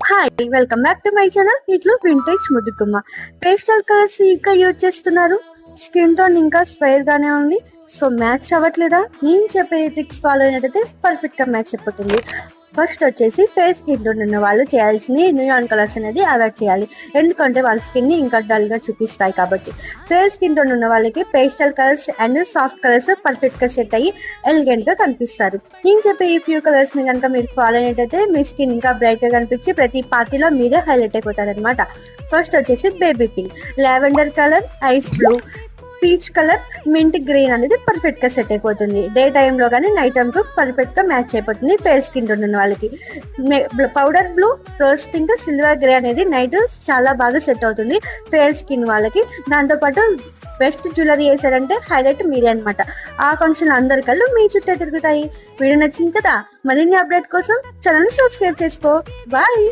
Hi, welcome back to my channel. ఇట్లు vintage ముద్దుకుమ్మ. Pastel colours ఇంకా యూజ్ చేస్తున్నారు. స్కిన్ టోన్ ఇంకా స్క్వేర్ గానే ఉంది. సో మ్యాచ్ అవ్వట్లేదా? నేను చెప్పే ట్రిక్స్ ఫాలో అయినట్టయితే పర్ఫెక్ట్ గా మ్యాచ్ అయిపోతుంది. ఫస్ట్ వచ్చేసి ఫేస్ స్కిన్ టోన్ ఉన్న వాళ్ళు చేయాల్సింది నియాన్ కలర్స్ అనేది అవాయిడ్ చేయాలి. ఎందుకంటే వాళ్ళ స్కిన్ ని ఇంకా డల్ గా చూపిస్తాయి కాబట్టి. ఫేస్ స్కిన్ టోన్ ఉన్న వాళ్ళకి pastel colours and soft colours perfect గా సెట్ అయ్యి ఎలిగెంట్ గా కనిపిస్తారు. నేను చెప్పే ఈ ఫ్యూ కలర్స్ ని కనుక మీరు ఫాలో అయినట్టయితే మీ స్కిన్ ఇంకా బ్రైట్ గా కనిపించి ప్రతి పార్టీలో మీరే హైలైట్ అయిపోతారు అనమాట. ఫస్ట్ వచ్చేసి baby pink, lavender colour, ice blue, peach colour, mint green అనేది పర్ఫెక్ట్ గా సెట్ అయిపోతుంది. డే టైంలో కానీ నైట్ టైం కు పర్ఫెక్ట్ గా మ్యాచ్ అయిపోతుంది ఫేర్ స్కిన్ టోన్ ఉన్న వాళ్ళకి. Powder blue, rose pink, silver grey అనేది నైట్ చాలా బాగా సెట్ అవుతుంది ఫేర్ స్కిన్ వాళ్ళకి. దాంతోపాటు బెస్ట్ జ్యువెలరీ వేసారంటే హైలైట్ మీరే అనమాట. ఆ ఫంక్షన్ అందరి కళ్ళు మీ చుట్టే తిరుగుతాయి. వీడియో నచ్చింది కదా? మరిన్ని అప్డేట్ కోసం ఛానల్ ని సబ్స్క్రైబ్ చేసుకో. బాయ్.